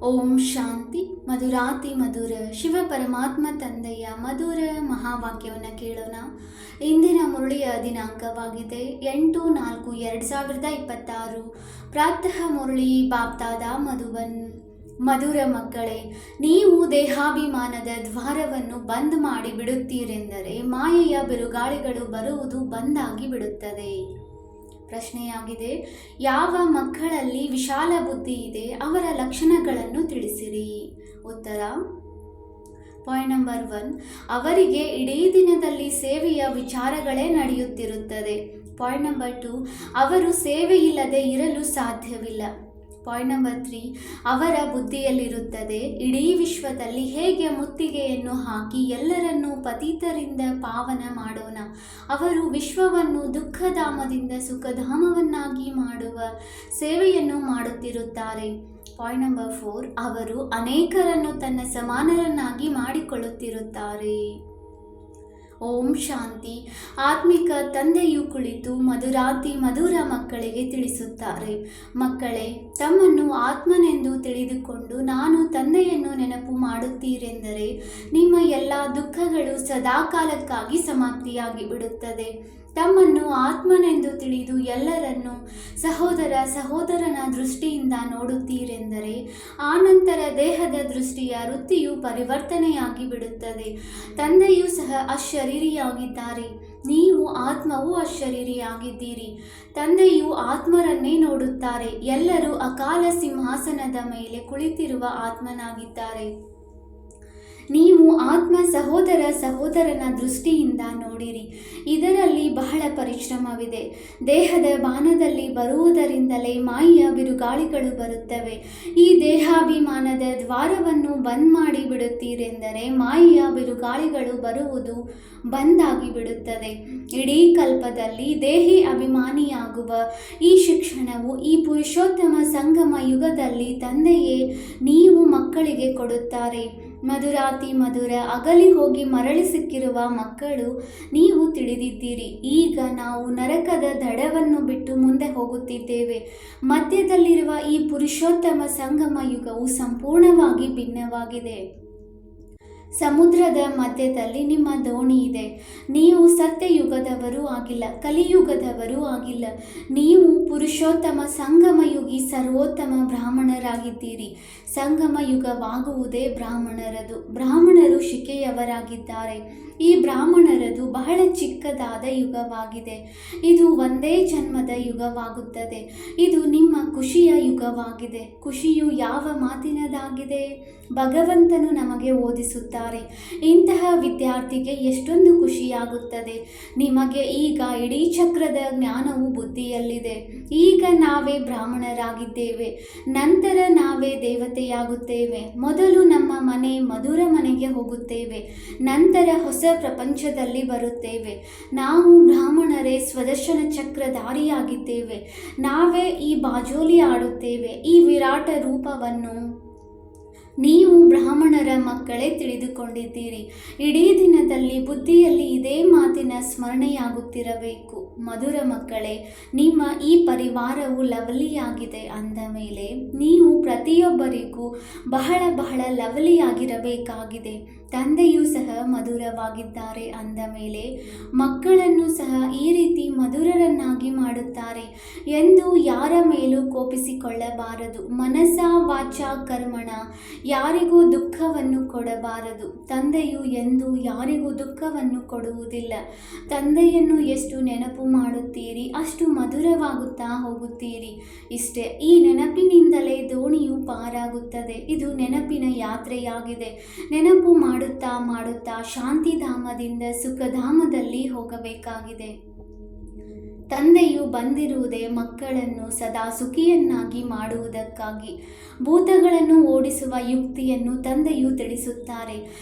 ಓಂ ಶಾಂತಿ. ಮಧುರಾತಿ ಮಧುರ ಶಿವ ಪರಮಾತ್ಮ ತಂದೆಯ ಮಧುರ ಮಹಾವಾಕ್ಯವನ್ನು ಕೇಳೋಣ. ಇಂದಿನ ಮುರಳಿಯ ದಿನಾಂಕವಾಗಿದೆ 8/4/2026. ಪ್ರಾತಃ ಮುರಳಿ ಬಾಪ್ತಾದ ಮಧುಬನ್. ಮಧುರ ಮಕ್ಕಳೇ, ನೀವು ದೇಹಾಭಿಮಾನದ ದ್ವಾರವನ್ನು ಬಂದ್ ಮಾಡಿ ಬಿಡುತ್ತೀರೆಂದರೆ ಮಾಯೆಯ ಬಿರುಗಾಳಿಗಳು ಬರುವುದು ಬಂದಾಗಿ ಬಿಡುತ್ತದೆ. ಪ್ರಶ್ನೆಯಾಗಿದೆ, ಯಾವ ಮಕ್ಕಳಲ್ಲಿ ವಿಶಾಲ ಬುದ್ಧಿ ಇದೆ ಅವರ ಲಕ್ಷಣಗಳನ್ನು ತಿಳಿಸಿರಿ. ಉತ್ತರ, ಪಾಯಿಂಟ್ ನಂಬರ್ 1, ಅವರಿಗೆ ಇಡೀ ದಿನದಲ್ಲಿ ಸೇವೆಯ ವಿಚಾರಗಳೇ ನಡೆಯುತ್ತಿರುತ್ತದೆ. ಪಾಯಿಂಟ್ ನಂಬರ್ 2, ಅವರು ಸೇವೆಯಿಲ್ಲದೆ ಇರಲು ಸಾಧ್ಯವಿಲ್ಲ. ಪಾಯಿಂಟ್ ನಂಬರ್ 3, ಅವರ ಬುದ್ಧಿಯಲ್ಲಿರುತ್ತದೆ ಇಡೀ ವಿಶ್ವದಲ್ಲಿ ಹೇಗೆ ಮುತ್ತಿಗೆಯನ್ನು ಹಾಕಿ ಎಲ್ಲರನ್ನೂ ಪತಿತರಿಂದ ಪಾವನ ಮಾಡೋಣ. ಅವರು ವಿಶ್ವವನ್ನು ದುಃಖಧಾಮದಿಂದ ಸುಖಧಾಮವನ್ನಾಗಿ ಮಾಡುವ ಸೇವೆಯನ್ನು ಮಾಡುತ್ತಿರುತ್ತಾರೆ. ಪಾಯಿಂಟ್ ನಂಬರ್ 4, ಅವರು ಅನೇಕರನ್ನು ತನ್ನ ಸಮಾನರನ್ನಾಗಿ ಮಾಡಿಕೊಳ್ಳುತ್ತಿರುತ್ತಾರೆ. ಓಂ ಶಾಂತಿ. ಆತ್ಮಿಕ ತಂದೆಯು ಕುಳಿತು ಮಧುರಾತಿ ಮಧುರ ಮಕ್ಕಳಿಗೆ ತಿಳಿಸುತ್ತಾರೆ. ಮಕ್ಕಳೇ, ತಮ್ಮನ್ನು ಆತ್ಮನೆಂದು ತಿಳಿದುಕೊಂಡು ನಾನು ತಂದೆಯನ್ನು ನೆನಪು ಮಾಡುತ್ತೀರೆಂದರೆ ನಿಮ್ಮ ಎಲ್ಲ ದುಃಖಗಳು ಸದಾಕಾಲಕ್ಕಾಗಿ ಸಮಾಪ್ತಿಯಾಗಿ ಬಿಡುತ್ತದೆ. ತಮ್ಮನ್ನು ಆತ್ಮನೆಂದು ತಿಳಿದು ಎಲ್ಲರನ್ನೂ ಸಹೋದರನ ದೃಷ್ಟಿಯಿಂದ ನೋಡುತ್ತೀರೆಂದರೆ ಆನಂತರ ದೇಹದ ದೃಷ್ಟಿಯ ವೃತ್ತಿಯು ಪರಿವರ್ತನೆಯಾಗಿ ಬಿಡುತ್ತದೆ. ತಂದೆಯೂ ಸಹ ಅಶರೀರಿಯಾಗಿದ್ದಾರೆ, ನೀವು ಆತ್ಮವೂ ಅಶರೀರಿಯಾಗಿದ್ದೀರಿ. ತಂದೆಯು ಆತ್ಮರನ್ನೇ ನೋಡುತ್ತಾರೆ. ಎಲ್ಲರೂ ಅಕಾಲ ಸಿಂಹಾಸನದ ಮೇಲೆ ಕುಳಿತಿರುವ ಆತ್ಮನಾಗಿದ್ದಾರೆ. ನೀವು ಆತ್ಮ ಸಹೋದರನ ದೃಷ್ಟಿಯಿಂದ ನೋಡಿರಿ. ಇದರಲ್ಲಿ ಬಹಳ ಪರಿಶ್ರಮವಿದೆ. ದೇಹದ ಬಾನದಲ್ಲಿ ಬರುವುದರಿಂದಲೇ ಮಾಯೆಯ ಬಿರುಗಾಳಿಗಳು ಬರುತ್ತವೆ. ಈ ದೇಹಾಭಿಮಾನದ ದ್ವಾರವನ್ನು ಬಂದ್ ಮಾಡಿ ಬಿಡುತ್ತೀರೆಂದರೆ ಮಾಯೆಯ ಬಿರುಗಾಳಿಗಳು ಬರುವುದು ಬಂದಾಗಿ ಬಿಡುತ್ತದೆ. ಇಡೀ ಕಲ್ಪದಲ್ಲಿ ದೇಹಿ ಅಭಿಮಾನಿಯಾಗುವ ಈ ಶಿಕ್ಷಣವು ಈ ಪುರುಷೋತ್ತಮ ಸಂಗಮ ಯುಗದಲ್ಲಿ ತಂದೆಯೇ ನೀವು ಮಕ್ಕಳಿಗೆ ಕೊಡುತ್ತಾರೆ. ಮಧುರಾತಿ ಮಧುರ ಅಗಲಿ ಹೋಗಿ ಮರಳಿ ಸಿಕ್ಕಿರುವ ಮಕ್ಕಳು ನೀವು ತಿಳಿದಿದ್ದೀರಿ. ಈಗ ನಾವು ನರಕದ ದಡವನ್ನು ಬಿಟ್ಟು ಮುಂದೆ ಹೋಗುತ್ತಿದ್ದೇವೆ. ಮಧ್ಯದಲ್ಲಿರುವ ಈ ಪುರುಷೋತ್ತಮ ಸಂಗಮ ಯುಗವು ಸಂಪೂರ್ಣವಾಗಿ ಭಿನ್ನವಾಗಿದೆ. ಸಮುದ್ರದ ಮಧ್ಯದಲ್ಲಿ ನಿಮ್ಮ ದೋಣಿ ಇದೆ. ನೀವು ಸತ್ಯಯುಗದವರೂ ಆಗಿಲ್ಲ, ಕಲಿಯುಗದವರೂ ಆಗಿಲ್ಲ. ನೀವು ಪುರುಷೋತ್ತಮ ಸಂಗಮಯುಗಿ ಸರ್ವೋತ್ತಮ ಬ್ರಾಹ್ಮಣರಾಗಿದ್ದೀರಿ. ಸಂಗಮ ಯುಗವಾಗುವುದೇ ಬ್ರಾಹ್ಮಣರದು. ಬ್ರಾಹ್ಮಣರು ಶಿಕೆಯವರಾಗಿದ್ದಾರೆ. ಈ ಬ್ರಾಹ್ಮಣರದು ಬಹಳ ಚಿಕ್ಕದಾದ ಯುಗವಾಗಿದೆ. ಇದು ಒಂದೇ ಜನ್ಮದ ಯುಗವಾಗುತ್ತದೆ. ಇದು ನಿಮ್ಮ ಖುಷಿಯ ಯುಗವಾಗಿದೆ. ಖುಷಿಯು ಯಾವ ಮಾತಿನದಾಗಿದೆ? ಭಗವಂತನು ನಮಗೆ ಓದಿಸುತ್ತಾರೆ. ಇಂತಹ ವಿದ್ಯಾರ್ಥಿಗೆ ಎಷ್ಟೊಂದು ಖುಷಿಯಾಗುತ್ತದೆ. ನಿಮಗೆ ಈಗ ಇಡೀ ಚಕ್ರದ ಜ್ಞಾನವು ಬುದ್ಧಿಯಲ್ಲಿದೆ. ಈಗ ನಾವೇ ಬ್ರಾಹ್ಮಣರಾಗಿದ್ದೇವೆ, ನಂತರ ನಾವೇ ದೇವತೆಯಾಗುತ್ತೇವೆ. ಮೊದಲು ನಮ್ಮ ಮನೆ ಮಧುರ ಮನೆಗೆ ಹೋಗುತ್ತೇವೆ, ನಂತರ ಹೊಸ ಪ್ರಪಂಚದಲ್ಲಿ ಬರುತ್ತೇವೆ. ನಾವು ಬ್ರಾಹ್ಮಣರೇ ಸ್ವದರ್ಶನ ಚಕ್ರಧಾರಿಯಾಗಿದ್ದೇವೆ. ನಾವೇ ಈ ಬಾಜೋಲಿ ಆಡುತ್ತೇವೆ. ಈ ವಿರಾಟ ರೂಪವನ್ನು ನೀವು ಬ್ರಾಹ್ಮಣರ ಮಕ್ಕಳೇ ತಿಳಿದುಕೊಂಡಿದ್ದೀರಿ. ಇಡೀ ದಿನದಲ್ಲಿ ಬುದ್ಧಿಯಲ್ಲಿ ಇದೇ ಮಾತಿನ ಸ್ಮರಣೆಯಾಗುತ್ತಿರಬೇಕು. ಮಧುರ ಮಕ್ಕಳೇ, ನಿಮ್ಮ ಈ ಪರಿವಾರವು ಲವಲಿಯಾಗಿದೆ ಅಂದ ಮೇಲೆ ನೀವು ಪ್ರತಿಯೊಬ್ಬರಿಗೂ ಬಹಳ ಬಹಳ ಲವಲಿಯಾಗಿರಬೇಕಾಗಿದೆ. ತಂದೆಯೂ ಸಹ ಮಧುರವಾಗಿದ್ದಾರೆ ಅಂದ ಮೇಲೆ ಮಕ್ಕಳನ್ನು ಸಹ ಈ ರೀತಿ ಮಧುರರನ್ನಾಗಿ ಮಾಡುತ್ತಾರೆ ಎಂದು ಯಾರ ಮೇಲೂ ಕೋಪಿಸಿಕೊಳ್ಳಬಾರದು. ಮನಸ ವಾಚ ಕರ್ಮಣ ಯಾರಿಗೂ ದುಃಖವನ್ನು ಕೊಡಬಾರದು. ತಂದೆಯು ಎಂದೂ ಯಾರಿಗೂ ದುಃಖವನ್ನು ಕೊಡುವುದಿಲ್ಲ. ತಂದೆಯನ್ನು ಎಷ್ಟು ನೆನಪು ಮಾಡುತ್ತೀರಿ ಅಷ್ಟು ಮಧುರವಾಗುತ್ತಾ ಹೋಗುತ್ತೀರಿ. ಇಷ್ಟೇ. ಈ ನೆನಪಿನಿಂದಲೇ ದೋಣಿಯು ಪಾರಾಗುತ್ತದೆ. ಇದು ನೆನಪಿನ ಯಾತ್ರೆಯಾಗಿದೆ. ನೆನಪು ಮಾಡುತ್ತಾ ಶಾಂತಿಧಾಮದಿಂದ ಸುಖಧಾಮದಲ್ಲಿ ಹೋಗಬೇಕಾಗಿದೆ. ತಂದೆಯು ಬಂದಿರುವುದೇ ಮಕ್ಕಳನ್ನು ಸದಾ ಸುಖಿಯನ್ನಾಗಿ ಮಾಡುವುದಕ್ಕಾಗಿ. ಭೂತಗಳನ್ನು ಓಡಿಸುವ ಯುಕ್ತಿಯನ್ನು ತಂದೆಯು ತಿಳಿಸುತ್ತಾರೆ.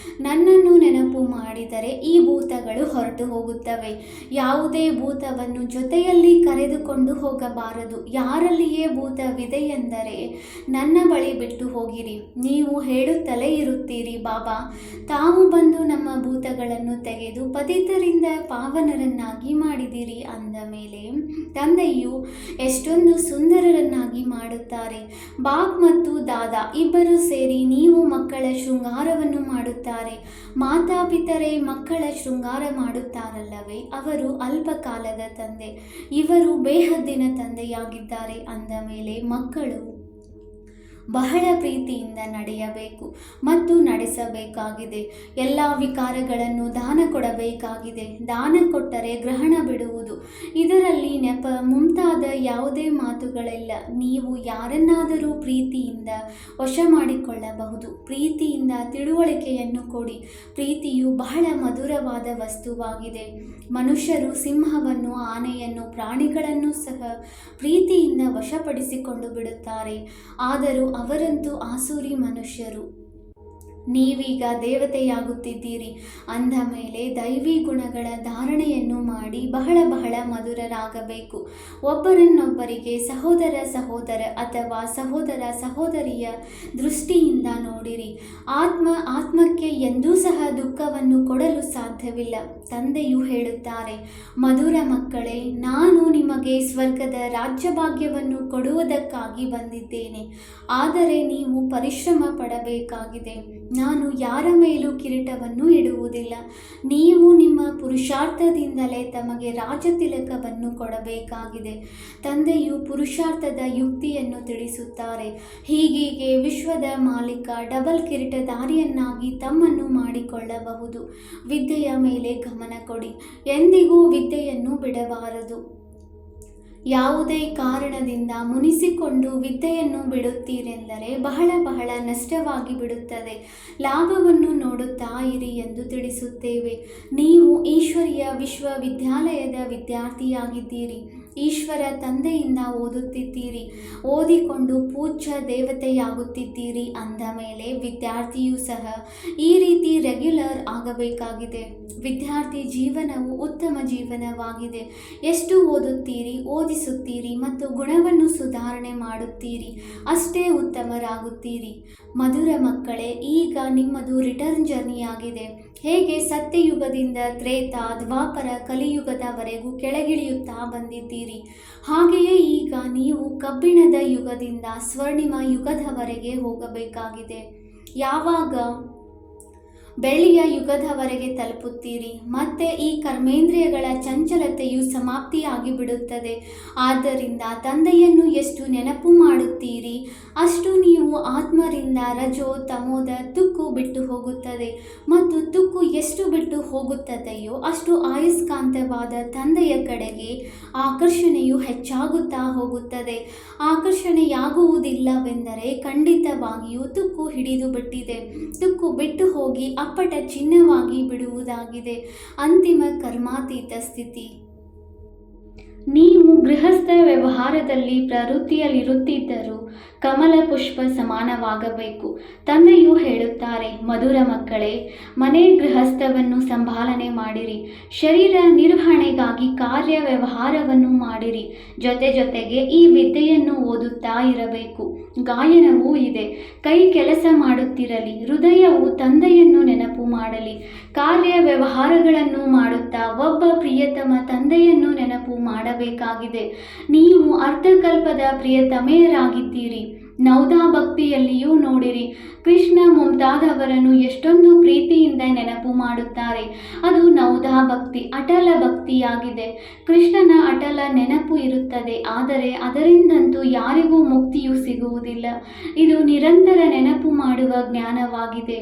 ನನ್ನನ್ನು ನೆನಪು ಮಾಡಿದರೆ ಈ ಭೂತಗಳು ಹೊರಟು ಹೋಗುತ್ತವೆ. ಯಾವುದೇ ಭೂತವನ್ನು ಜೊತೆಯಲ್ಲಿ ಕರೆದುಕೊಂಡು ಹೋಗಬಾರದು. ಯಾರಲ್ಲಿಯೇ ಭೂತವಿದೆಯೆಂದರೆ ನನ್ನ ಬಳಿ ಬಿಟ್ಟು ಹೋಗಿರಿ. ನೀವು ಹೇಳುತ್ತಲೇ ಇರುತ್ತೀರಿ, ಬಾಬಾ ತಾವು ಬಂದು ನಮ್ಮ ಭೂತಗಳನ್ನು ತೆಗೆದು ಪತಿತರಿಂದ ಪಾವನರನ್ನಾಗಿ ಮಾಡಿದಿರಿ ಅಂದ ಮೇಲೆ ಮೇಲೆ ತಂದೆಯು ಎಷ್ಟೊಂದು ಸುಂದರರನ್ನಾಗಿ ಮಾಡುತ್ತಾರೆ. ಬಾಪ್ ಮತ್ತು ದಾದಾ ಇಬ್ಬರು ಸೇರಿ ನೀವು ಮಕ್ಕಳ ಶೃಂಗಾರವನ್ನು ಮಾಡುತ್ತಾರೆ. ಮಾತಾಪಿತರೇ ಮಕ್ಕಳ ಶೃಂಗಾರ ಮಾಡುತ್ತಾರಲ್ಲವೇ, ಅವರು ಅಲ್ಪಕಾಲದ ತಂದೆ, ಇವರು ಬೇಹದ್ದಿನ ತಂದೆಯಾಗಿದ್ದಾರೆ. ಅಂದ ಮೇಲೆ ಮಕ್ಕಳು ಬಹಳ ಪ್ರೀತಿಯಿಂದ ನಡೆಯಬೇಕು ಮತ್ತು ನಡೆಸಬೇಕಾಗಿದೆ. ಎಲ್ಲ ವಿಕಾರಗಳನ್ನು ದಾನ ಕೊಡಬೇಕಾಗಿದೆ. ದಾನ ಕೊಟ್ಟರೆ ಗ್ರಹಣ ಬಿಡುವುದು, ಇದರಲ್ಲಿ ನೆಪ ಮುಂತಾದ ಯಾವುದೇ ಮಾತುಗಳಿಲ್ಲ. ನೀವು ಯಾರನ್ನಾದರೂ ಪ್ರೀತಿಯಿಂದ ವಶ ಮಾಡಿಕೊಳ್ಳಬಹುದು. ಪ್ರೀತಿಯಿಂದ ತಿಳುವಳಿಕೆಯನ್ನು ಕೊಡಿ. ಪ್ರೀತಿಯು ಬಹಳ ಮಧುರವಾದ ವಸ್ತುವಾಗಿದೆ. ಮನುಷ್ಯರು ಸಿಂಹವನ್ನು, ಆನೆಯನ್ನು, ಪ್ರಾಣಿಗಳನ್ನು ಸಹ ಪ್ರೀತಿಯಿಂದ ವಶಪಡಿಸಿಕೊಂಡು ಬಿಡುತ್ತಾರೆ. ಆದರೂ ಅವರಂತೂ ಆಸುರಿ ಮನುಷ್ಯರು. ನೀವೀಗ ದೇವತೆಯಾಗುತ್ತಿದ್ದೀರಿ. ಅಂದ ಮೇಲೆ ದೈವಿ ಗುಣಗಳ ಧಾರಣೆಯನ್ನು ಮಾಡಿ ಬಹಳ ಬಹಳ ಮಧುರರಾಗಬೇಕು. ಒಬ್ಬರನ್ನೊಬ್ಬರಿಗೆ ಸಹೋದರ ಅಥವಾ ಸಹೋದರಿಯ ದೃಷ್ಟಿಯಿಂದ ನೋಡಿರಿ. ಆತ್ಮಕ್ಕೆ ಎಂದೂ ಸಹ ದುಃಖವನ್ನು ಕೊಡಲು ಸಾಧ್ಯವಿಲ್ಲ. ತಂದೆಯು ಹೇಳುತ್ತಾರೆ, ಮಧುರ ಮಕ್ಕಳೇ, ನಾನು ನಿಮಗೆ ಸ್ವರ್ಗದ ರಾಜ್ಯಭಾಗ್ಯವನ್ನು ಕೊಡುವುದಕ್ಕಾಗಿ ಬಂದಿದ್ದೇನೆ. ಆದರೆ ನೀವು ಪರಿಶ್ರಮ ಪಡಬೇಕಾಗಿದೆ. ನಾನು ಯಾರ ಮೇಲೂ ಕಿರೀಟವನ್ನು ಇಡುವುದಿಲ್ಲ. ನೀವು ನಿಮ್ಮ ಪುರುಷಾರ್ಥದಿಂದಲೇ ತಮಗೆ ರಾಜತಿಲಕವನ್ನು ಕೊಡಬೇಕಾಗಿದೆ. ತಂದೆಯು ಪುರುಷಾರ್ಥದ ಯುಕ್ತಿಯನ್ನು ತಿಳಿಸುತ್ತಾರೆ. ಹೀಗೀಗೆ ವಿಶ್ವದ ಮಾಲೀಕ ಡಬಲ್ ಕಿರೀಟಧಾರಿಯನ್ನಾಗಿ ತಮ್ಮನ್ನು ಮಾಡಿಕೊಳ್ಳಬಹುದು. ವಿದ್ಯೆಯ ಮೇಲೆ ಗಮನ ಕೊಡಿ. ಎಂದಿಗೂ ವಿದ್ಯೆಯನ್ನು ಬಿಡಬಾರದು. ಯಾವುದೇ ಕಾರಣದಿಂದ ಮುನಿಸಿಕೊಂಡು ವಿದ್ಯೆಯನ್ನು ಬಿಡುತ್ತೀರೆಂದರೆ ಬಹಳ ಬಹಳ ನಷ್ಟವಾಗಿ ಬಿಡುತ್ತದೆ. ಲಾಭವನ್ನು ನೋಡುತ್ತಾ ಇರಿ ಎಂದು ತಿಳಿಸುತ್ತೇವೆ. ನೀವು ಈಶ್ವರೀಯ ವಿಶ್ವವಿದ್ಯಾಲಯದ ವಿದ್ಯಾರ್ಥಿಯಾಗಿದ್ದೀರಿ. ಈಶ್ವರ ತಂದೆಯಿಂದ ಓದುತ್ತಿದ್ದೀರಿ. ಓದಿಕೊಂಡು ಪೂಜ್ಯ ದೇವತೆಯಾಗುತ್ತಿದ್ದೀರಿ. ಅಂದ ಮೇಲೆ ವಿದ್ಯಾರ್ಥಿಯೂ ಸಹ ಈ ರೀತಿ ರೆಗ್ಯುಲರ್ ಆಗಬೇಕಾಗಿದೆ. ವಿದ್ಯಾರ್ಥಿ ಜೀವನವು ಉತ್ತಮ ಜೀವನವಾಗಿದೆ. ಎಷ್ಟು ಓದುತ್ತೀರಿ, ಓದಿಸುತ್ತೀರಿ ಮತ್ತು ಗುಣವನ್ನು ಸುಧಾರಣೆ ಮಾಡುತ್ತೀರಿ, ಅಷ್ಟೇ ಉತ್ತಮರಾಗುತ್ತೀರಿ. ಮಧುರ ಮಕ್ಕಳೇ, ಈಗ ನಿಮ್ಮದು ರಿಟರ್ನ್ ಜರ್ನಿಯಾಗಿದೆ. ಹೇಗೆ ಸತ್ಯಯುಗದಿಂದ ತ್ರೇತಾ, ದ್ವಾಪರ, ಕಲಿಯುಗದವರೆಗೂ ಕೆಳಗಿಳಿಯುತ್ತಾ ಬಂದಿದ್ದೀರಿ, ಹಾಗೆಯೇ ಈಗ ನೀವು ಕಬ್ಬಿಣದ ಯುಗದಿಂದ ಸ್ವರ್ಣಿಮ ಯುಗದವರೆಗೆ ಹೋಗಬೇಕಾಗಿದೆ. ಯಾವಾಗ ಬೆಳ್ಳಿಯ ಯುಗದವರೆಗೆ ತಲುಪುತ್ತೀರಿ, ಮತ್ತೆ ಈ ಕರ್ಮೇಂದ್ರಿಯಗಳ ಚಂಚಲತೆಯು ಸಮಾಪ್ತಿಯಾಗಿ ಬಿಡುತ್ತದೆ. ಆದ್ದರಿಂದ ತಂದೆಯನ್ನು ಎಷ್ಟು ನೆನಪು ಮಾಡುತ್ತೀರಿ, ಅಷ್ಟು ನೀವು ಆತ್ಮರಿಂದ ರಜೋ ತಮೋದ ತುಕ್ಕು ಬಿಟ್ಟು ಹೋಗುತ್ತದೆ. ಮತ್ತು ತುಕ್ಕು ಎಷ್ಟು ಬಿಟ್ಟು ಹೋಗುತ್ತದೆಯೋ ಅಷ್ಟು ಆಯಸ್ಕಾಂತವಾದ ತಂದೆಯ ಕಡೆಗೆ ಆಕರ್ಷಣೆಯು ಹೆಚ್ಚಾಗುತ್ತಾ ಹೋಗುತ್ತದೆ. ಆಕರ್ಷಣೆಯಾಗುವುದಿಲ್ಲವೆಂದರೆ ಖಂಡಿತವಾಗಿಯೂ ತುಕ್ಕು ಹಿಡಿದು ಬಿಟ್ಟಿದೆ. ತುಕ್ಕು ಬಿಟ್ಟು ಹೋಗಿ ಅಪ್ಪಟ ಚಿನ್ನವಾಗಿ ಬಿಡುವುದಾಗಿದೆ. ಅಂತಿಮ ಕರ್ಮಾತೀತ ಸ್ಥಿತಿ. ನೀವು ಗೃಹಸ್ಥ ವ್ಯವಹಾರದಲ್ಲಿ ಪ್ರವೃತ್ತಿಯಲ್ಲಿರುತ್ತಿದ್ದರೂ ಕಮಲ ಪುಷ್ಪ ಸಮಾನವಾಗಬೇಕು. ತಂದೆಯು ಹೇಳುತ್ತಾರೆ, ಮಧುರ ಮಕ್ಕಳೇ, ಮನೆ ಗೃಹಸ್ಥವನ್ನು ಸಂಭಾಲನೆ ಮಾಡಿರಿ. ಶರೀರ ನಿರ್ವಹಣೆಗಾಗಿ ಕಾರ್ಯ ವ್ಯವಹಾರವನ್ನು ಮಾಡಿರಿ. ಜೊತೆಗೆ ಈ ವಿದ್ಯೆಯನ್ನು ಓದುತ್ತಾ ಇರಬೇಕು. ಗಾಯನವೂ ಇದೆ. ಕೈ ಕೆಲಸ ಮಾಡುತ್ತಿರಲಿ. ಹೃದಯವು ತಂದೆಯನ್ನು ನೆನಪು ಮಾಡಲಿ. ಕಾರ್ಯ ವ್ಯವಹಾರಗಳನ್ನು ಮಾಡುತ್ತಾ ಒಬ್ಬ ಪ್ರಿಯತಮ ತಂದೆಯನ್ನು ನೆನಪು ಮಾಡಬೇಕಾಗಿದೆ. ನೀವು ಅರ್ಧಕಲ್ಪದ ಪ್ರಿಯತಮೆಯರಾಗಿದ್ದೀರಿ. ನೌದಾ ಭಕ್ತಿಯಲ್ಲಿಯೂ ನೋಡಿರಿ. ಕೃಷ್ಣ ಮುಂತಾದವರನ್ನು ಎಷ್ಟೊಂದು ಪ್ರೀತಿಯಿಂದ ನೆನಪು ಮಾಡುತ್ತಾರೆ. ಅದು ನೌದಾ ಭಕ್ತಿ, ಅಟಲ ಭಕ್ತಿಯಾಗಿದೆ. ಕೃಷ್ಣನ ಅಟಲ ನೆನಪು ಇರುತ್ತದೆ, ಆದರೆ ಅದರಿಂದಂತೂ ಯಾರಿಗೂ ಮುಕ್ತಿಯು ಸಿಗುವುದಿಲ್ಲ. ಇದು ನಿರಂತರ ನೆನಪು ಮಾಡುವ ಜ್ಞಾನವಾಗಿದೆ.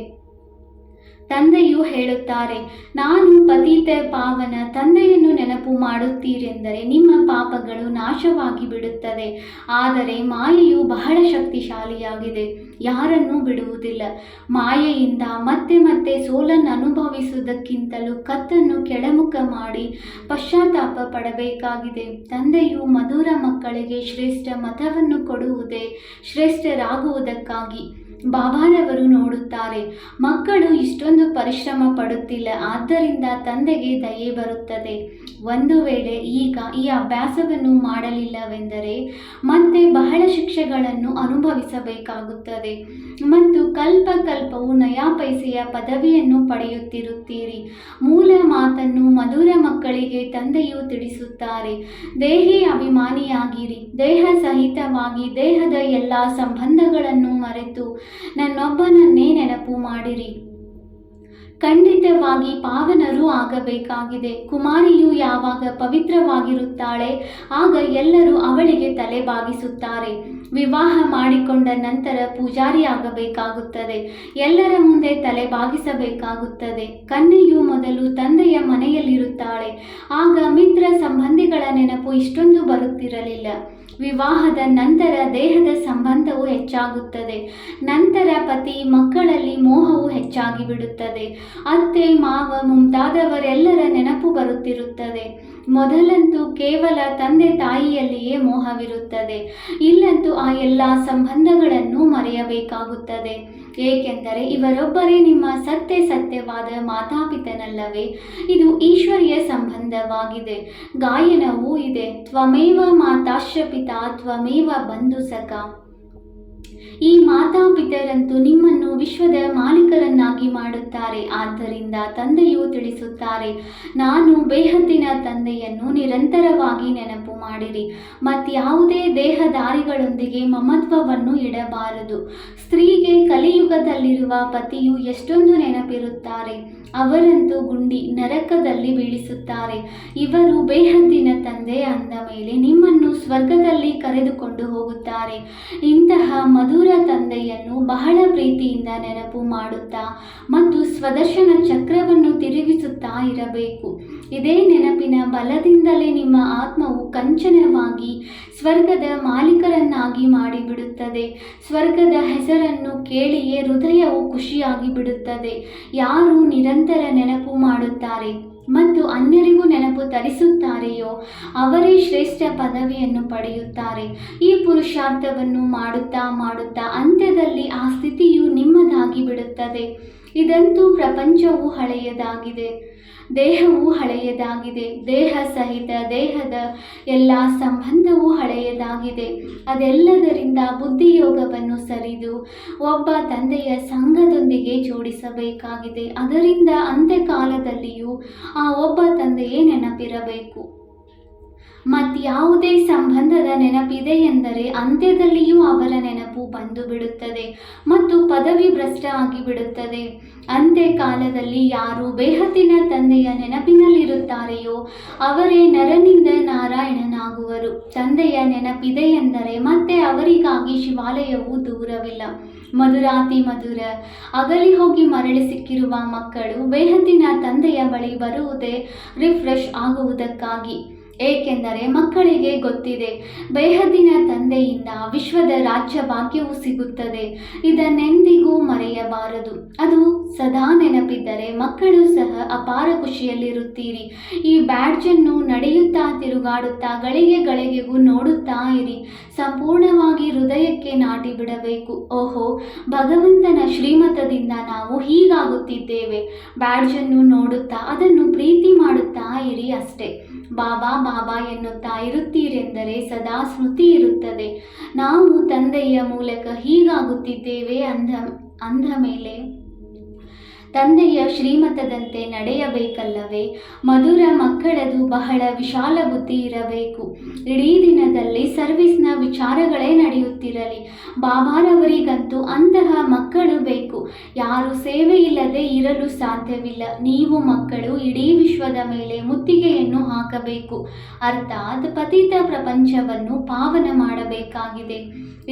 ತಂದೆಯು ಹೇಳುತ್ತಾರೆ, ನಾನು ಪತಿತ ಪಾವನ. ತಂದೆಯನ್ನು ನೆನಪು ಮಾಡುತ್ತೀರೆಂದರೆ ನಿಮ್ಮ ಪಾಪಗಳು ನಾಶವಾಗಿ ಬಿಡುತ್ತದೆ. ಆದರೆ ಮಾಯೆಯು ಬಹಳ ಶಕ್ತಿಶಾಲಿಯಾಗಿದೆ, ಯಾರನ್ನೂ ಬಿಡುವುದಿಲ್ಲ. ಮಾಯೆಯಿಂದ ಮತ್ತೆ ಸೋಲನ್ನು ಅನುಭವಿಸುವುದಕ್ಕಿಂತಲೂ ಕತ್ತನ್ನು ಕೆಳಮುಖ ಮಾಡಿ ಪಶ್ಚಾತ್ತಾಪ ಪಡಬೇಕಾಗಿದೆ. ತಂದೆಯು ಮಧುರ ಮಕ್ಕಳಿಗೆ ಶ್ರೇಷ್ಠ ಮತವನ್ನು ಕೊಡುವುದೇ ಶ್ರೇಷ್ಠರಾಗುವುದಕ್ಕಾಗಿ. ಬಾಬಾರವರು ನೋಡುತ್ತಾರೆ, ಮಕ್ಕಳು ಇಷ್ಟೊಂದು ಪರಿಶ್ರಮ ಪಡುತ್ತಿಲ್ಲ, ಆದ್ದರಿಂದ ತಂದೆಗೆ ದಯೆ ಬರುತ್ತದೆ. ಒಂದು ವೇಳೆ ಈಗ ಈ ಅಭ್ಯಾಸವನ್ನು ಮಾಡಲಿಲ್ಲವೆಂದರೆ ಮತ್ತೆ ಬಹಳ ಶಿಕ್ಷೆಗಳನ್ನು ಅನುಭವಿಸಬೇಕಾಗುತ್ತದೆ ಮತ್ತು ಕಲ್ಪವು ನಯಾ ಪೈಸೆಯ ಪದವಿಯನ್ನು ಪಡೆಯುತ್ತಿರುತ್ತೀರಿ. ಮೂಲ ಮಾತನ್ನು ಮಧುರ ಮಕ್ಕಳಿಗೆ ತಂದೆಯು ತಿಳಿಸುತ್ತಾರೆ. ದೇಹಿ ಅಭಿಮಾನಿಯಾಗಿರಿ, ದೇಹ ಸಹಿತವಾಗಿ ದೇಹದ ಎಲ್ಲ ಸಂಬಂಧಗಳನ್ನು ಮರೆತು ನನ್ನೊಬ್ಬನನ್ನೇ ನೆನಪು ಮಾಡಿರಿ. ಖಂಡಿತವಾಗಿ ಪಾವನರು ಆಗಬೇಕಾಗಿದೆ. ಕುಮಾರಿಯು ಯಾವಾಗ ಪವಿತ್ರವಾಗಿರುತ್ತಾಳೆ ಆಗ ಎಲ್ಲರೂ ಅವಳಿಗೆ ತಲೆ ಬಾಗಿಸುತ್ತಾರೆ. ವಿವಾಹ ಮಾಡಿಕೊಂಡ ನಂತರ ಪೂಜಾರಿ ಆಗಬೇಕಾಗುತ್ತದೆ, ಎಲ್ಲರ ಮುಂದೆ ತಲೆ ಬಾಗಿಸಬೇಕಾಗುತ್ತದೆ. ಕನ್ಯೆಯು ಮೊದಲು ತಂದೆಯ ಮನೆಯಲ್ಲಿರುತ್ತಾಳೆ, ಆಗ ಮಿತ್ರ ಸಂಬಂಧಿಗಳ ನೆನಪು ಇಷ್ಟೊಂದು ಬರುತ್ತಿರಲಿಲ್ಲ. ವಿವಾಹದ ನಂತರ ದೇಹದ ಸಂಬಂಧವು ಹೆಚ್ಚಾಗುತ್ತದೆ, ನಂತರ ಪತಿ ಮಕ್ಕಳಲ್ಲಿ ಮೋಹವು ಹೆಚ್ಚಾಗಿ ಬಿಡುತ್ತದೆ. ಅತ್ತೆ ಮಾವ ಮುಂತಾದವರೆಲ್ಲರ ನೆನಪು ಬರುತ್ತಿರುತ್ತದೆ. ಮೊದಲಂತೂ ಕೇವಲ ತಂದೆ ತಾಯಿಯಲ್ಲಿಯೇ ಮೋಹವಿರುತ್ತದೆ, ಇಲ್ಲಂತೂ ಆ ಎಲ್ಲ ಸಂಬಂಧಗಳನ್ನು ಮರೆಯಬೇಕಾಗುತ್ತದೆ. ಏಕೆಂದರೆ ಇವರೊಬ್ಬರೇ ನಿಮ್ಮ ಸತ್ಯವಾದ ಮಾತಾಪಿತನಲ್ಲವೇ? ಇದು ಈಶ್ವರ್ಯ ಸಂಬಂಧವಾಗಿದೆ. ಗಾಯನವೂ ಇದೆ, ತ್ವಮೇವ ಮಾತಾಶ್ಚ ಪಿತಾ ತ್ವಮೇವ ಬಂಧು ಸಖ. ಈ ಮಾತಾಪಿತರಂತೂ ನಿಮ್ಮನ್ನು ವಿಶ್ವದ ಮಾಲೀಕರನ್ನಾಗಿ ಮಾಡುತ್ತಾರೆ. ಆದ್ದರಿಂದ ತಂದೆಯು ತಿಳಿಸುತ್ತಾರೆ, ನಾನು ಬೇಹದ್ದಿನ ತಂದೆಯನ್ನು ನಿರಂತರವಾಗಿ ನೆನಪು ಮಾಡಿರಿ. ಮತ್ಯಾವುದೇ ದೇಹದಾರಿಗಳೊಂದಿಗೆ ಮಮತ್ವವನ್ನು ಇಡಬಾರದು. ಸ್ತ್ರೀಗೆ ಕಲಿಯುಗದಲ್ಲಿರುವ ಪತಿಯು ಎಷ್ಟೊಂದು ನೆನಪಿರುತ್ತಾರೆ. ಅವರಂತೂ ಗುಂಡಿ ನರಕದಲ್ಲಿ ಬೀಳಿಸುತ್ತಾರೆ. ಇವರು ಬೇಹದ್ದಿನ ತಂದೆ ಅಂದ ಮೇಲೆ ನಿಮ್ಮನ್ನು ಸ್ವರ್ಗದಲ್ಲಿ ಕರೆದುಕೊಂಡು ಹೋಗುತ್ತಾರೆ. ಇಂತಹ ಮಧುರ ತಂದೆಯನ್ನು ಬಹಳ ಪ್ರೀತಿಯಿಂದ ನೆನಪು ಮಾಡುತ್ತಾ ಮತ್ತು ಸ್ವದರ್ಶನ ಚಕ್ರವನ್ನು ತಿರುಗಿಸುತ್ತಾ ಇರಬೇಕು. ಇದೇ ನೆನಪಿನ ಬಲದಿಂದಲೇ ನಿಮ್ಮ ಆತ್ಮವು ಕಂಚನವಾಗಿ ಸ್ವರ್ಗದ ಮಾಲೀಕರನ್ನಾಗಿ ಮಾಡಿಬಿಡುತ್ತದೆ. ಸ್ವರ್ಗದ ಹೆಸರನ್ನು ಕೇಳಿಯೇ ಹೃದಯವು ಖುಷಿಯಾಗಿ ಬಿಡುತ್ತದೆ. ಯಾರು ನಿರಂತರ ನೆನಪು ಮಾಡುತ್ತಾರೆ ಮತ್ತು ಅನ್ಯರಿಗೂ ನೆನಪು ತರಿಸುತ್ತಾರೆಯೋ ಅವರೇ ಶ್ರೇಷ್ಠ ಪದವಿಯನ್ನು ಪಡೆಯುತ್ತಾರೆ. ಈ ಪುರುಷಾರ್ಥವನ್ನು ಮಾಡುತ್ತಾ ಅಂತ್ಯದಲ್ಲಿ ಆ ಸ್ಥಿತಿಯು ನಿಮ್ಮದಾಗಿ ಬಿಡುತ್ತದೆ. ಇದಂತೂ ಪ್ರಪಂಚವು ಹಳೆಯದಾಗಿದೆ, ದೇಹವು ಹಳೆಯದಾಗಿದೆ, ದೇಹ ಸಹಿತ ದೇಹದ ಎಲ್ಲ ಸಂಬಂಧವೂ ಹಳೆಯದಾಗಿದೆ. ಅದೆಲ್ಲದರಿಂದ ಬುದ್ಧಿಯೋಗವನ್ನು ಸರಿದು ಒಬ್ಬ ತಂದೆಯ ಸಂಘದೊಂದಿಗೆ ಜೋಡಿಸಬೇಕಾಗಿದೆ. ಅದರಿಂದ ಅಂತ್ಯಕಾಲದಲ್ಲಿಯೂ ಆ ಒಬ್ಬ ತಂದೆಯೇ ನೆನಪಿರಬೇಕು. ಮತ್ಯಾವುದೇ ಸಂಬಂಧದ ನೆನಪಿದೆ ಎಂದರೆ ಅಂತ್ಯದಲ್ಲಿಯೂ ಅವರ ನೆನಪು ಬಂದು ಬಿಡುತ್ತದೆ ಮತ್ತು ಪದವಿ ಭ್ರಷ್ಟ ಆಗಿಬಿಡುತ್ತದೆ. ಅಂತ್ಯಕಾಲದಲ್ಲಿ ಯಾರು ಬೇಹದ್ದಿನ ತಂದೆಯ ನೆನಪಿನಲ್ಲಿರುತ್ತಾರೆಯೋ ಅವರೇ ನರನಿಂದ ನಾರಾಯಣನಾಗುವರು. ತಂದೆಯ ನೆನಪಿದೆ ಎಂದರೆ ಮತ್ತೆ ಅವರಿಗಾಗಿ ಶಿವಾಲಯವು ದೂರವಿಲ್ಲ. ಮಧುರಾತಿ ಮಧುರ ಅಗಲಿ ಹೋಗಿ ಮರಳಿ ಸಿಕ್ಕಿರುವ ಮಕ್ಕಳು ಬೇಹದ್ದಿನ ತಂದೆಯ ಬಳಿ ಬರುವುದೇ ರಿಫ್ರೆಶ್ ಆಗುವುದಕ್ಕಾಗಿ. ಏಕೆಂದರೆ ಮಕ್ಕಳಿಗೆ ಗೊತ್ತಿದೆ, ಬೇಹದ್ದಿನ ತಂದೆಯಿಂದ ವಿಶ್ವದ ರಾಜ್ಯ ಭಾಗ್ಯವು ಸಿಗುತ್ತದೆ. ಇದನ್ನೆಂದಿಗೂ ಮರೆಯಬಾರದು. ಅದು ಸದಾ ನೆನಪಿದ್ದರೆ ಮಕ್ಕಳು ಸಹ ಅಪಾರ ಖುಷಿಯಲ್ಲಿರುತ್ತೀರಿ. ಈ ಬ್ಯಾಡ್ಜನ್ನು ನಡೆಯುತ್ತಾ ತಿರುಗಾಡುತ್ತಾ ಗಳಿಗೆಗೂ ನೋಡುತ್ತಾ ಇರಿ. ಸಂಪೂರ್ಣವಾಗಿ ಹೃದಯಕ್ಕೆ ನಾಟಿ ಬಿಡಬೇಕು. ಓಹೋ, ಭಗವಂತನ ಶ್ರೀಮತದಿಂದ ನಾವು ಹೀಗಾಗುತ್ತಿದ್ದೇವೆ. ಬ್ಯಾಡ್ಜನ್ನು ನೋಡುತ್ತಾ ಅದನ್ನು ಪ್ರೀತಿ ಮಾಡುತ್ತಾ ಇರಿ ಅಷ್ಟೇ. ಬಾಬಾ ಬಾಬಾ ಎನ್ನುತ್ತಾ ಇರುತ್ತೀರೆಂದರೆ ಸದಾ ಸ್ಮೃತಿ ಇರುತ್ತದೆ. ನಾವು ತಂದೆಯ ಮೂಲಕ ಹೀಗಾಗುತ್ತಿದ್ದೇವೆ ಅಂದ ಮೇಲೆ ತಂದೆಯ ಶ್ರೀಮತದಂತೆ ನಡೆಯಬೇಕಲ್ಲವೇ? ಮಧುರ ಮಕ್ಕಳದು ಬಹಳ ವಿಶಾಲ ಬುದ್ಧಿ ಇರಬೇಕು. ಇಡೀ ದಿನದಲ್ಲಿ ಸರ್ವಿಸ್ನ ವಿಚಾರಗಳೇ ನಡೆಯುತ್ತಿರಲಿ. ಬಾಬಾರವರಿಗಂತೂ ಅಂತಹ ಮಕ್ಕಳು ಬೇಕು. ಯಾರು ಸೇವೆ ಇಲ್ಲದೆ ಇರಲು ಸಾಧ್ಯವಿಲ್ಲ. ನೀವು ಮಕ್ಕಳು ಇಡೀ ವಿಶ್ವದ ಮೇಲೆ ಮುತ್ತಿಗೆಯನ್ನು ಹಾಕಬೇಕು. ಅರ್ಥಾತ್ ಪತಿತ ಪ್ರಪಂಚವನ್ನು ಪಾವನ ಮಾಡಬೇಕಾಗಿದೆ.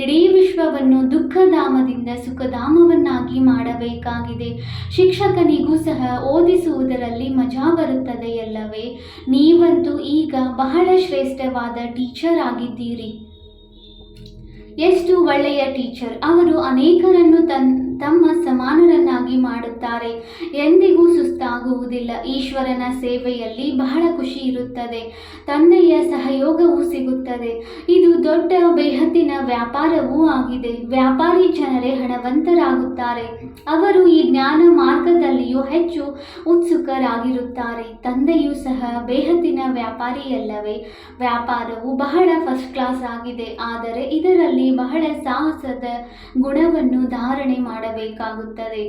ಇಡೀ ವಿಶ್ವವನ್ನು ದುಃಖಧಾಮದಿಂದ ಸುಖಧಾಮವನ್ನಾಗಿ ಮಾಡಬೇಕಾಗಿದೆ. ಶಿಕ್ಷಕನಿಗೂ ಸಹ ಓದಿಸುವುದರಲ್ಲಿ ಮಜಾ ಬರುತ್ತದೆಯಲ್ಲವೇ? ನೀವಂತೂ ಈಗ ಬಹಳ ಶ್ರೇಷ್ಠವಾದ ಟೀಚರ್ ಆಗಿದ್ದೀರಿ. ಎಷ್ಟು ಒಳ್ಳೆಯ ಟೀಚರ್! ಅವರು ಅನೇಕರನ್ನು ತಮ್ಮ ಸಮಾನರನ್ನಾಗಿ ಮಾಡುತ್ತಾರೆ. ಎಂದಿಗೂ ಸುಸ್ತಾಗುವುದಿಲ್ಲ. ಈಶ್ವರನ ಸೇವೆಯಲ್ಲಿ ಬಹಳ ಖುಷಿ ಇರುತ್ತದೆ. ತಂದೆಯ ಸಹಯೋಗವೂ ಸಿಗುತ್ತದೆ. ಇದು ದೊಡ್ಡ ಬೇಹದ್ದಿನ ವ್ಯಾಪಾರವೂ ಆಗಿದೆ. ವ್ಯಾಪಾರಿ ಜನರೇ ಹಣವಂತರಾಗುತ್ತಾರೆ. ಅವರು ಈ ಜ್ಞಾನ ಮಾರ್ಗದಲ್ಲಿಯೂ ಹೆಚ್ಚು ಉತ್ಸುಕರಾಗಿರುತ್ತಾರೆ. ತಂದೆಯೂ ಸಹ ಬೇಹದ್ದಿನ ವ್ಯಾಪಾರಿಯಲ್ಲವೇ? ವ್ಯಾಪಾರವು ಬಹಳ ಫಸ್ಟ್ ಕ್ಲಾಸ್ ಆಗಿದೆ. ಆದರೆ ಇದರಲ್ಲಿ ಬಹಳ ಸಾಹಸದ ಗುಣವನ್ನು ಧಾರಣೆ ಮಾಡಬೇಕಾಗುತ್ತದೆ.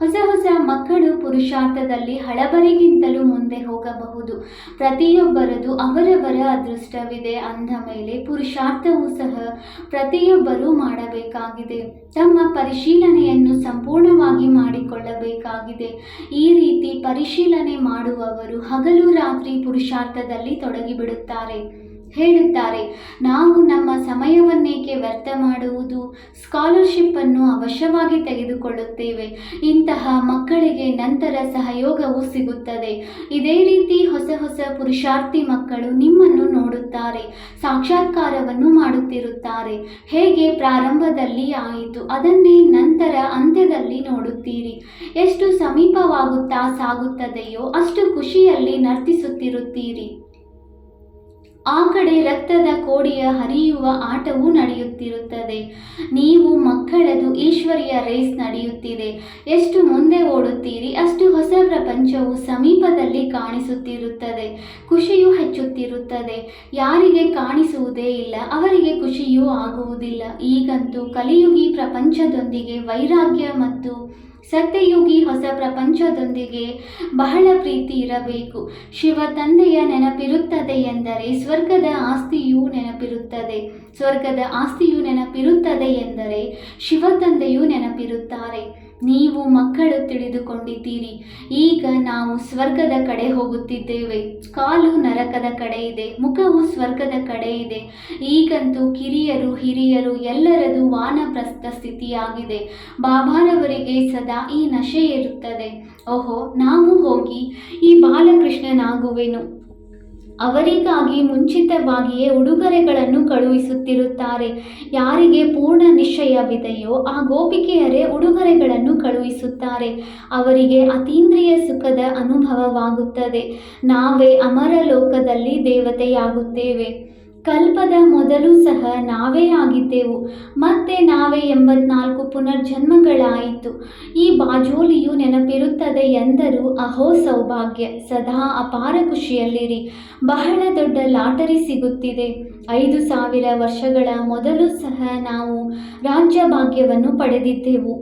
ಹೊಸ ಹೊಸ ಮಕ್ಕಳು ಪುರುಷಾರ್ಥದಲ್ಲಿ ಹಳಬರಿಗಿಂತಲೂ ಮುಂದೆ ಹೋಗಬಹುದು. ಪ್ರತಿಯೊಬ್ಬರದು ಅವರವರ ಅದೃಷ್ಟವಿದೆ. ಅಂದ ಮೇಲೆ ಪುರುಷಾರ್ಥವೂ ಸಹ ಪ್ರತಿಯೊಬ್ಬರೂ ಮಾಡಬೇಕಾಗಿದೆ. ತಮ್ಮ ಪರಿಶೀಲನೆಯನ್ನು ಸಂಪೂರ್ಣವಾಗಿ ಮಾಡಿಕೊಳ್ಳಬೇಕಾಗಿದೆ. ಈ ರೀತಿ ಪರಿಶೀಲನೆ ಮಾಡುವವರು ಹಗಲು ರಾತ್ರಿ ಪುರುಷಾರ್ಥದಲ್ಲಿ ತೊಡಗಿಬಿಡುತ್ತಾರೆ. ಹೇಳುತ್ತಾರೆ, ನಾವು ನಮ್ಮ ಸಮಯವನ್ನೇಕೆ ವ್ಯರ್ಥ ಮಾಡುವುದು? ಸ್ಕಾಲರ್ಶಿಪ್ಪನ್ನು ಅವಶ್ಯವಾಗಿ ತೆಗೆದುಕೊಳ್ಳುತ್ತೇವೆ. ಇಂತಹ ಮಕ್ಕಳಿಗೆ ನಂತರ ಸಹಯೋಗವೂ ಸಿಗುತ್ತದೆ. ಇದೇ ರೀತಿ ಹೊಸ ಹೊಸ ಪುರುಷಾರ್ಥಿ ಮಕ್ಕಳು ನಿಮ್ಮನ್ನು ನೋಡುತ್ತಾರೆ, ಸಾಕ್ಷಾತ್ಕಾರವನ್ನು ಮಾಡುತ್ತಿರುತ್ತಾರೆ. ಹೇಗೆ ಪ್ರಾರಂಭದಲ್ಲಿ ಆಯಿತು ಅದನ್ನೇ ನಂತರ ಅಂತ್ಯದಲ್ಲಿ ನೋಡುತ್ತೀರಿ. ಎಷ್ಟು ಸಮೀಪವಾಗುತ್ತಾ ಸಾಗುತ್ತದೆಯೋ ಅಷ್ಟು ಖುಷಿಯಲ್ಲಿ ನರ್ತಿಸುತ್ತಿರುತ್ತೀರಿ. ಆ ಕಡೆ ರಕ್ತದ ಕೋಡಿಯ ಹರಿಯುವ ಆಟವೂ ನಡೆಯುತ್ತಿರುತ್ತದೆ. ನೀವು ಮಕ್ಕಳದು ಈಶ್ವರಿಯ ರೇಸ್ ನಡೆಯುತ್ತಿದೆ. ಎಷ್ಟು ಮುಂದೆ ಓಡುತ್ತೀರಿ ಅಷ್ಟು ಹೊಸ ಪ್ರಪಂಚವು ಸಮೀಪದಲ್ಲಿ ಕಾಣಿಸುತ್ತಿರುತ್ತದೆ. ಖುಷಿಯೂ ಹೆಚ್ಚುತ್ತಿರುತ್ತದೆ. ಯಾರಿಗೆ ಕಾಣಿಸುವುದೇ ಇಲ್ಲ ಅವರಿಗೆ ಖುಷಿಯೂ ಆಗುವುದಿಲ್ಲ. ಈಗಂತೂ ಕಲಿಯುಗಿ ಪ್ರಪಂಚದೊಂದಿಗೆ ವೈರಾಗ್ಯ ಮತ್ತು ಸತ್ಯಯುಗಿ ಹೊಸ ಪ್ರಪಂಚದೊಂದಿಗೆ ಬಹಳ ಪ್ರೀತಿ ಇರಬೇಕು. ಶಿವ ತಂದೆಯ ನೆನಪಿರುತ್ತದೆ ಎಂದರೆ ಸ್ವರ್ಗದ ಆಸ್ತಿಯೂ ನೆನಪಿರುತ್ತದೆ. ಸ್ವರ್ಗದ ಆಸ್ತಿಯು ನೆನಪಿರುತ್ತದೆ ಎಂದರೆ ಶಿವ ತಂದೆಯೂ ನೆನಪಿರುತ್ತಾರೆ. ನೀವು ಮಕ್ಕಳು ತಿಳಿದುಕೊಂಡಿದ್ದೀರಿ. ಈಗ ನಾವು ಸ್ವರ್ಗದ ಕಡೆ ಹೋಗುತ್ತಿದ್ದೇವೆ. ಕಾಲು ನರಕದ ಕಡೆ ಇದೆ, ಮುಖವು ಸ್ವರ್ಗದ ಕಡೆ ಇದೆ. ಈಗಂತೂ ಕಿರಿಯರು ಹಿರಿಯರು ಎಲ್ಲರದು ವಾನಪ್ರಸ್ಥ ಸ್ಥಿತಿಯಾಗಿದೆ. ಬಾಬಾರವರಿಗೆ ಸದಾ ಈ ನಶೆ ಇರುತ್ತದೆ. ಓಹೋ, ನಾವು ಹೋಗಿ ಈ ಬಾಲಕೃಷ್ಣನಾಗುವೆನು. ಅವರಿಗಾಗಿ ಮುಂಚಿತವಾಗಿಯೇ ಉಡುಗೊರೆಗಳನ್ನು ಕಳುಹಿಸುತ್ತಿರುತ್ತಾರೆ. ಯಾರಿಗೆ ಪೂರ್ಣ ನಿಶ್ಚಯವಿದೆಯೋ ಆ ಗೋಪಿಕೆಯರೇ ಉಡುಗೊರೆಗಳನ್ನು ಕಳುಹಿಸುತ್ತಾರೆ. ಅವರಿಗೆ ಅತೀಂದ್ರಿಯ ಸುಖದ ಅನುಭವವಾಗುತ್ತದೆ. ನಾವೇ ಅಮರ ಲೋಕದಲ್ಲಿ ದೇವತೆಯಾಗುತ್ತೇವೆ. ಕಲ್ಪದ ಮೊದಲು ಸಹ ನಾವೇ ಆಗಿದ್ದೆವು. ಮತ್ತೆ ನಾವೇ 84 ಪುನರ್ಜನ್ಮಗಳಾಯಿತು. ಈ ಬಾಜೋಲಿಯು ನೆನಪಿರುತ್ತದೆ ಎಂದರೂ ಅಹೋ ಸೌಭಾಗ್ಯ. ಸದಾ ಅಪಾರ ಖುಷಿಯಲ್ಲಿರಿ. ಬಹಳ ದೊಡ್ಡ ಲಾಟರಿ ಸಿಗುತ್ತಿದೆ. 5000 ವರ್ಷಗಳ ಮೊದಲು ಸಹ ನಾವು ರಾಜ್ಯ ಭಾಗ್ಯವನ್ನು ಪಡೆದಿದ್ದೆವು.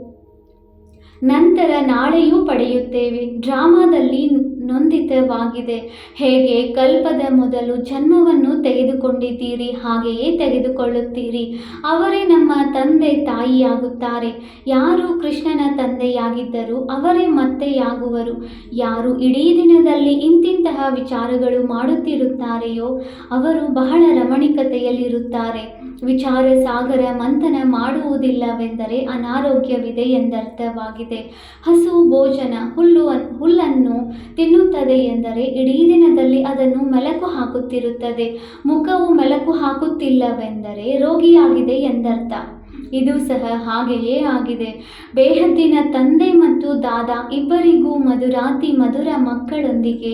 ನಂತರ ನಾಳೆಯೂ ಪಡೆಯುತ್ತೇವೆ. ಡ್ರಾಮಾದಲ್ಲಿ ನೊಂದಿತವಾಗಿದೆ. ಹೇಗೆ ಕಲ್ಪದ ಮೊದಲು ಜನ್ಮವನ್ನು ತೆಗೆದುಕೊಂಡಿದ್ದೀರಿ ಹಾಗೆಯೇ ತೆಗೆದುಕೊಳ್ಳುತ್ತೀರಿ. ಅವರೇ ನಮ್ಮ ತಂದೆ ತಾಯಿಯಾಗುತ್ತಾರೆ. ಯಾರು ಕೃಷ್ಣನ ತಂದೆಯಾಗಿದ್ದರೂ ಅವರೇ ಮತ್ತೆಯಾಗುವರು. ಯಾರು ಇಡೀ ದಿನದಲ್ಲಿ ಇಂತಿಂತಹ ವಿಚಾರಗಳು ಮಾಡುತ್ತಿರುತ್ತಾರೆಯೋ ಅವರು ಬಹಳ ರಮಣೀಕತೆಯಲ್ಲಿರುತ್ತಾರೆ. ವಿಚಾರ ಸಾಗರ ಮಂಥನ ಮಾಡುವುದಿಲ್ಲವೆಂದರೆ ಅನಾರೋಗ್ಯವಿದೆ ಎಂದರ್ಥವಾಗಿದೆ. ಹಸು ಭೋಜನ ಹುಲ್ಲನ್ನು ತಿನ್ನುತ್ತದೆ ಎಂದರೆ ಇಡೀ ದಿನದಲ್ಲಿ ಅದನ್ನು ಮೆಲಕು ಹಾಕುತ್ತಿರುತ್ತದೆ. ಮುಖವು ಮೆಲಕು ಹಾಕುತ್ತಿಲ್ಲವೆಂದರೆ ರೋಗಿಯಾಗಿದೆ ಎಂದರ್ಥ. ಇದು ಸಹ ಹಾಗೆಯೇ ಆಗಿದೆ. ಬೇಹದ್ದಿನ ತಂದೆ ಮತ್ತು ದಾದಾ ಇಬ್ಬರಿಗೂ ಮಧುರಾತಿ ಮಧುರ ಮಕ್ಕಳೊಂದಿಗೆ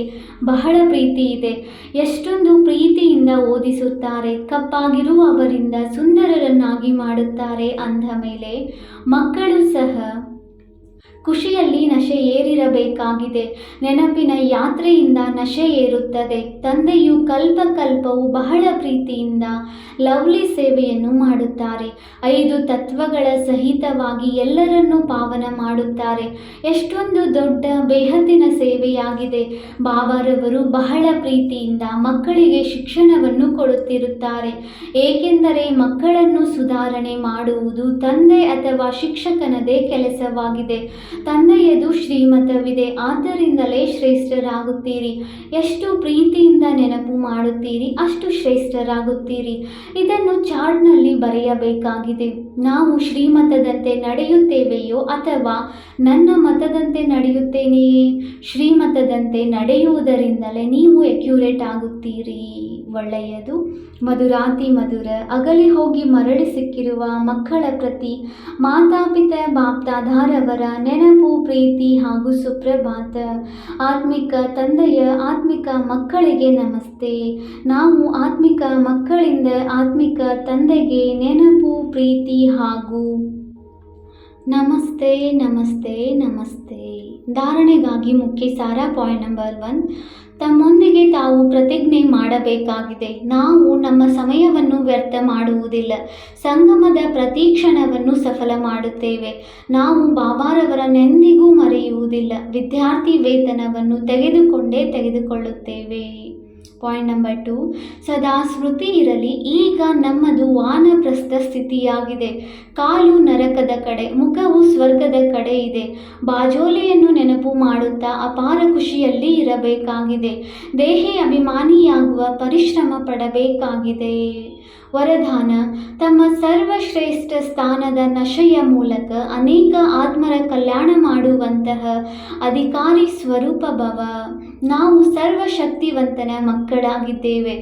ಬಹಳ ಪ್ರೀತಿ ಇದೆ. ಎಷ್ಟೊಂದು ಪ್ರೀತಿಯಿಂದ ಓದಿಸುತ್ತಾರೆ. ಕಪ್ಪಾಗಿರುವವರಿಂದ ಸುಂದರರನ್ನಾಗಿ ಮಾಡುತ್ತಾರೆ. ಅಂದ ಮೇಲೆ ಮಕ್ಕಳು ಸಹ ಖುಷಿಯಲ್ಲಿ ನಶೆ ಏರಿರಬೇಕಾಗಿದೆ. ನೆನಪಿನ ಯಾತ್ರೆಯಿಂದ ನಶೆ ಏರುತ್ತದೆ. ತಂದೆಯು ಕಲ್ಪಕಲ್ಪವು ಬಹಳ ಪ್ರೀತಿಯಿಂದ ಲವ್ಲಿ ಸೇವೆಯನ್ನು ಮಾಡುತ್ತಾರೆ. 5 ತತ್ವಗಳ ಸಹಿತವಾಗಿ ಎಲ್ಲರನ್ನೂ ಪಾವನ ಮಾಡುತ್ತಾರೆ. ಎಷ್ಟೊಂದು ದೊಡ್ಡ ಬೇಹದ್ದಿನ ಸೇವೆಯಾಗಿದೆ. ಬಾಬಾರವರು ಬಹಳ ಪ್ರೀತಿಯಿಂದ ಮಕ್ಕಳಿಗೆ ಶಿಕ್ಷಣವನ್ನು ಕೊಡುತ್ತಿರುತ್ತಾರೆ. ಏಕೆಂದರೆ ಮಕ್ಕಳನ್ನು ಸುಧಾರಣೆ ಮಾಡುವುದು ತಂದೆ ಅಥವಾ ಶಿಕ್ಷಕನದೇ ಕೆಲಸವಾಗಿದೆ. ತಂದೆಯದು ಶ್ರೀಮತವಿದೆ, ಆದ್ದರಿಂದಲೇ ಶ್ರೇಷ್ಠರಾಗುತ್ತೀರಿ. ಎಷ್ಟು ಪ್ರೀತಿಯಿಂದ ನೆನಪು ಮಾಡುತ್ತೀರಿ ಅಷ್ಟು ಶ್ರೇಷ್ಠರಾಗುತ್ತೀರಿ. ಇದನ್ನು ಚಾರ್ಟ್ನಲ್ಲಿ ಬರೆಯಬೇಕಾಗಿದೆ. ನಾವು ಶ್ರೀಮತದಂತೆ ನಡೆಯುತ್ತೇವೆಯೋ ಅಥವಾ ನನ್ನ ಮತದಂತೆ ನಡೆಯುತ್ತೇನೆಯೇ? ಶ್ರೀಮತದಂತೆ ನಡೆಯುವುದರಿಂದಲೇ ನೀವು ಎಕ್ಯುರೇಟ್ ಆಗುತ್ತೀರಿ. ಒಳ್ಳೆಯದು. ಮಧುರಾತಿ ಮಧುರ ಅಗಲಿ ಹೋಗಿ ಮರಳಿ ಸಿಕ್ಕಿರುವ ಮಕ್ಕಳ ಪ್ರತಿ ಮಾತಾಪಿತ ಬಾಪ್ದಾದಾರವರ ನೆನಪು, ಪ್ರೀತಿ ಹಾಗೂ ಸುಪ್ರಭಾತ. ಆತ್ಮಿಕ ತಂದೆಯ ಆತ್ಮಿಕ ಮಕ್ಕಳಿಗೆ ನಮಸ್ತೆ. ನಾವು ಆತ್ಮಿಕ ಮಕ್ಕಳಿಂದ ಆತ್ಮಿಕ ತಂದೆಗೆ ನೆನಪು, ಪ್ರೀತಿ ಹಾಗೂ ನಮಸ್ತೆ ನಮಸ್ತೆ ನಮಸ್ತೆ. ಧಾರಣೆಗಾಗಿ ಮುಖ್ಯ ಸಾರ. ಪಾಯಿಂಟ್ ನಂಬರ್ 1, ತಮ್ಮೊಂದಿಗೆ ತಾವು ಪ್ರತಿಜ್ಞೆ ಮಾಡಬೇಕಾಗಿದೆ. ನಾವು ನಮ್ಮ ಸಮಯವನ್ನು ವ್ಯರ್ಥ ಮಾಡುವುದಿಲ್ಲ. ಸಂಗಮದ ಪ್ರತಿ ಕ್ಷಣವನ್ನು ಸಫಲ ಮಾಡುತ್ತೇವೆ. ನಾವು ಬಾಬಾರವರನ್ನೆಂದಿಗೂ ಮರೆಯುವುದಿಲ್ಲ. ವಿದ್ಯಾರ್ಥಿ ವೇತನವನ್ನು ತೆಗೆದುಕೊಳ್ಳುತ್ತೇವೆ. ಪಾಯಿಂಟ್ ನಂಬರ್ 2, ಸದಾ ಸ್ಮೃತಿ ಇರಲಿ. ಈಗ ನಮ್ಮದು ವಾನಪ್ರಸ್ಥ ಸ್ಥಿತಿಯಾಗಿದೆ. ಕಾಲು ನರಕದ ಕಡೆ, ಮುಖವು ಸ್ವರ್ಗದ ಕಡೆ ಇದೆ. ಬಾಜೋಲೆಯನ್ನು ನೆನಪು ಮಾಡುತ್ತಾ ಅಪಾರ ಖುಷಿಯಲ್ಲಿ ಇರಬೇಕಾಗಿದೆ. ದೇಹಿ ಅಭಿಮಾನಿಯಾಗುವ ಪರಿಶ್ರಮ ಪಡಬೇಕಾಗಿದೆ. ವರದಾನ: ತಮ್ಮ ಸರ್ವಶ್ರೇಷ್ಠ ಸ್ಥಾನದ ನಶೆಯ ಮೂಲಕ ಅನೇಕ ಆತ್ಮರ ಕಲ್ಯಾಣ ಮಾಡುವಂತಹ ಅಧಿಕಾರಿ ಸ್ವರೂಪ ಭವ. ನಾವು ಸರ್ವಶಕ್ತಿವಂತನ ಮಕ್ಕಳಾಗಿದ್ದೇವೆ.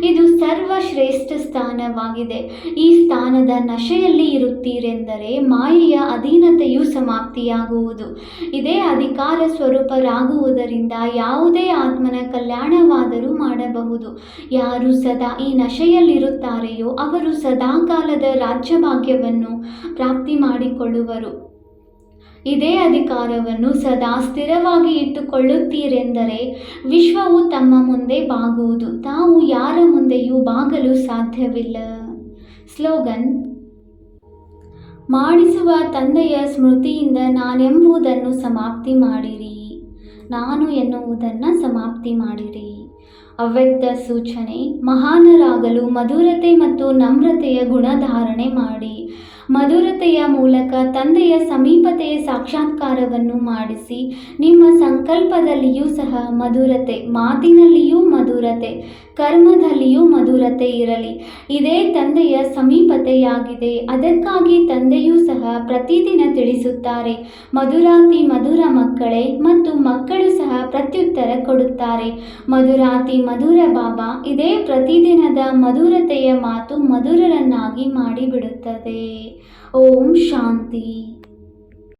ಇದು ಸರ್ವಶ್ರೇಷ್ಠ ಸ್ಥಾನವಾಗಿದೆ. ಈ ಸ್ಥಾನದ ನಶೆಯಲ್ಲಿ ಇರುತ್ತೀರೆಂದರೆ ಮಾಯೆಯ ಅಧೀನತೆಯು ಸಮಾಪ್ತಿಯಾಗುವುದು. ಇದೇ ಅಧಿಕಾರ ಸ್ವರೂಪರಾಗುವುದರಿಂದ ಯಾವುದೇ ಆತ್ಮನ ಕಲ್ಯಾಣವಾದರೂ ಮಾಡಬಹುದು. ಯಾರು ಸದಾ ಈ ನಶೆಯಲ್ಲಿರುತ್ತಾರೆಯೋ ಅವರು ಸದಾಕಾಲದ ರಾಜ್ಯಭಾಗ್ಯವನ್ನು ಪ್ರಾಪ್ತಿ ಮಾಡಿಕೊಳ್ಳುವರು. ಇದೇ ಅಧಿಕಾರವನ್ನು ಸದಾ ಸ್ಥಿರವಾಗಿ ಇಟ್ಟುಕೊಳ್ಳುತ್ತೀರೆಂದರೆ ವಿಶ್ವವು ತಮ್ಮ ಮುಂದೆ ಬಾಗುವುದು. ತಾವು ಯಾರ ಮುಂದೆಯೂ ಬಾಗಲು ಸಾಧ್ಯವಿಲ್ಲ. ಸ್ಲೋಗನ್: ಮಾಡಿಸುವ ತಂದೆಯ ಸ್ಮೃತಿಯಿಂದ ನಾನೆಂಬುದನ್ನು ಸಮಾಪ್ತಿ ಮಾಡಿರಿ. ನಾನು ಎನ್ನುವುದನ್ನು ಸಮಾಪ್ತಿ ಮಾಡಿರಿ. ಅವ್ಯಕ್ತ ಸೂಚನೆ: ಮಹಾನರಾಗಲು ಮಧುರತೆ ಮತ್ತು ನಮ್ರತೆಯ ಗುಣಧಾರಣೆ ಮಾಡಿ. ಮಧುರತೆಯ ಮೂಲಕ ತಂದೆಯ ಸಮೀಪತೆಯ ಸಾಕ್ಷಾತ್ಕಾರವನ್ನು ಮಾಡಿಸಿ. ನಿಮ್ಮ ಸಂಕಲ್ಪದಲ್ಲಿಯೂ ಸಹ ಮಧುರತೆ, ಮಾತಿನಲ್ಲಿಯೂ ಮಧುರತೆ, ಕರ್ಮದಲ್ಲಿಯೂ ಮಧುರತೆ ಇರಲಿ. ಇದೇ ತಂದೆಯ ಸಮೀಪತೆಯಾಗಿದೆ. ಅದಕ್ಕಾಗಿ ತಂದೆಯೂ ಸಹ ಪ್ರತಿದಿನ ತಿಳಿಸುತ್ತಾರೆ, ಮಧುರಾತಿ ಮಧುರ ಮಕ್ಕಳೇ, ಮತ್ತು ಮಕ್ಕಳು ಸಹ ಪ್ರತ್ಯುತ್ತರ ಕೊಡುತ್ತಾರೆ, ಮಧುರಾತಿ ಮಧುರ ಬಾಬಾ. ಇದೇ ಪ್ರತಿದಿನದ ಮಧುರತೆಯ ಮಾತು ಮಧುರರನ್ನಾಗಿ ಮಾಡಿಬಿಡುತ್ತದೆ. ಓಂ ಶಾಂತಿ.